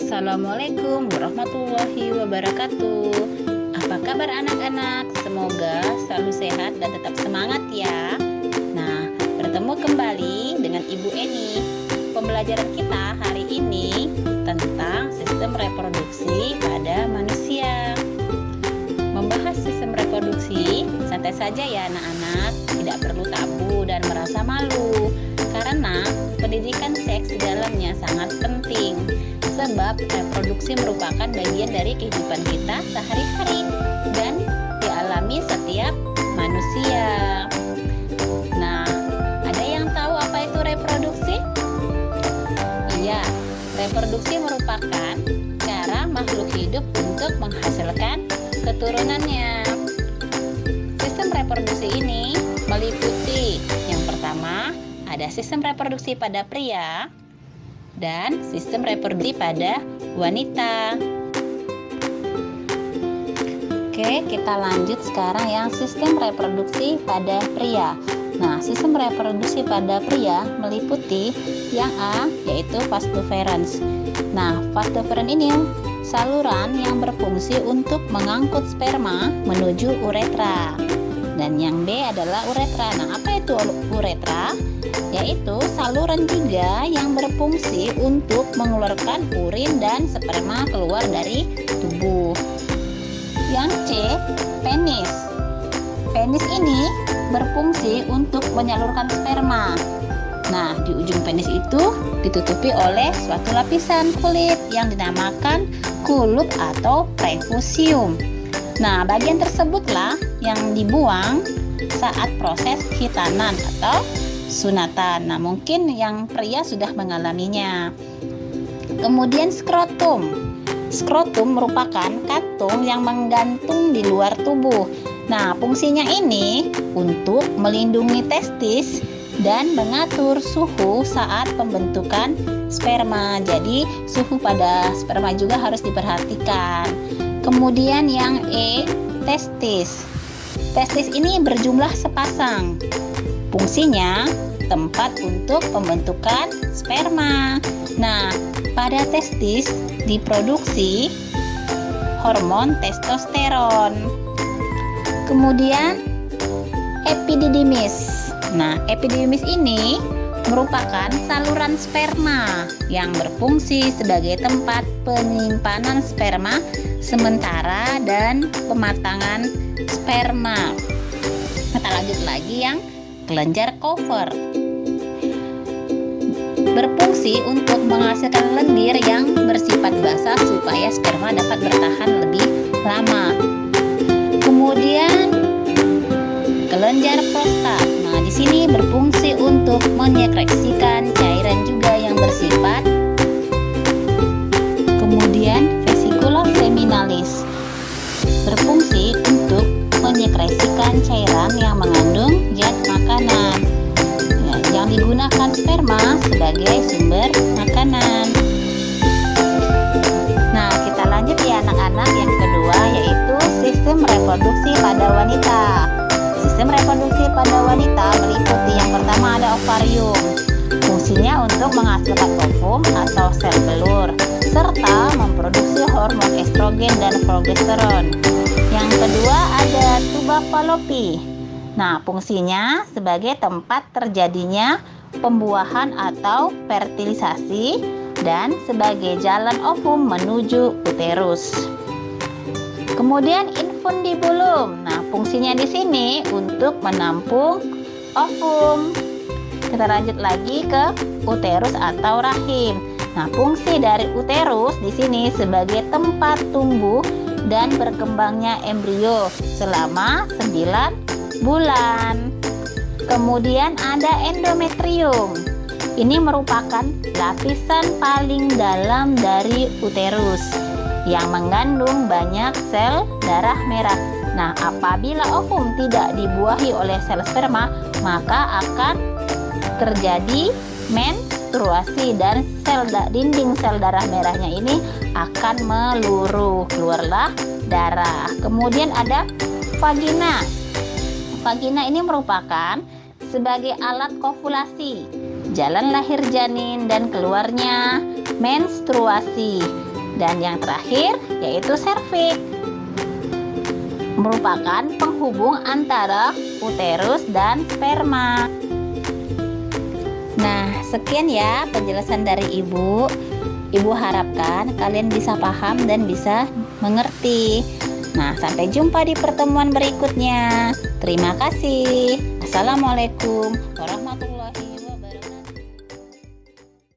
Assalamualaikum warahmatullahi wabarakatuh. Apa kabar anak-anak? Semoga selalu sehat dan tetap semangat ya. Nah, bertemu kembali dengan Ibu Eni. Pembelajaran kita hari ini tentang sistem reproduksi pada manusia. Membahas sistem reproduksi, santai saja ya anak-anak. Tidak perlu tabu dan merasa malu. Karena pendidikan seks di dalamnya sangat penting. Sebab reproduksi merupakan bagian dari kehidupan kita sehari-hari dan dialami setiap manusia. Nah, ada yang tahu apa itu reproduksi? Iya, reproduksi merupakan cara makhluk hidup untuk menghasilkan keturunannya. Sistem reproduksi ini meliputi yang pertama, ada sistem reproduksi pada pria dan sistem reproduksi pada wanita. Oke, kita lanjut sekarang yang sistem reproduksi pada pria. Nah, sistem reproduksi pada pria meliputi yang A, yaitu vas deferens. Nah, vas deferens ini saluran yang berfungsi untuk mengangkut sperma menuju uretra. Dan yang B adalah uretra. Nah, apa itu uretra? Yaitu saluran juga yang berfungsi untuk mengeluarkan urin dan sperma keluar dari tubuh. Yang C, penis. Penis ini berfungsi untuk menyalurkan sperma. Nah, di ujung penis itu ditutupi oleh suatu lapisan kulit yang dinamakan kuluk atau prepucium. Nah, bagian tersebutlah yang dibuang saat proses khitanan atau sunatan. Nah, mungkin yang pria sudah mengalaminya. Kemudian skrotum. Skrotum merupakan kantung yang menggantung di luar tubuh. Nah, fungsinya ini untuk melindungi testis dan mengatur suhu saat pembentukan sperma. Jadi, suhu pada sperma juga harus diperhatikan. Kemudian yang E, testis. Testis ini berjumlah sepasang. Fungsinya tempat untuk pembentukan sperma. Nah, pada testis diproduksi hormon testosteron. Kemudian epididymis. Nah, epididymis ini merupakan saluran sperma yang berfungsi sebagai tempat penyimpanan sperma sementara dan pematangan sperma. Kita lanjut lagi yang kelenjar cover. Berfungsi untuk menghasilkan lendir yang bersifat basah supaya sperma dapat bertahan lebih lama. Kemudian kelenjar prostat. Nah, di sini berfungsi untuk menyekresikan cairan juga yang bersifat. Kemudian vesicula seminalis berfungsi untuk menyekresikan cairan yang mengandung zat makanan ya, yang digunakan sperma sebagai sumber makanan. Nah, kita lanjut ya anak-anak, yang kedua yaitu sistem reproduksi pada wanita. Sistem reproduksi pada wanita meliputi yang pertama ada ovarium. Fungsinya untuk menghasilkan ovum atau sel telur serta memproduksi hormon estrogen dan progesteron. Yang kedua ada tuba fallopi. Nah, fungsinya sebagai tempat terjadinya pembuahan atau fertilisasi dan sebagai jalan ovum menuju uterus. Kemudian infundibulum. Nah, fungsinya di sini untuk menampung ovum. Kita lanjut lagi ke uterus atau rahim. Nah, fungsi dari uterus di sini sebagai tempat tumbuh dan berkembangnya embrio selama 9 bulan. Kemudian ada endometrium. Ini merupakan lapisan paling dalam dari uterus yang mengandung banyak sel darah merah. Nah, apabila ovum tidak dibuahi oleh sel sperma, maka akan terjadi menstruasi dan dinding sel darah merahnya ini akan meluruh, keluarlah darah. Kemudian ada vagina. Vagina ini merupakan sebagai alat kovulasi, jalan lahir janin dan keluarnya menstruasi. Dan yang terakhir yaitu serviks, merupakan penghubung antara uterus dan sperma. Nah, sekian ya penjelasan dari Ibu. Ibu harapkan kalian bisa paham dan bisa mengerti. Nah, sampai jumpa di pertemuan berikutnya. Terima kasih. Assalamualaikum warahmatullahi wabarakatuh.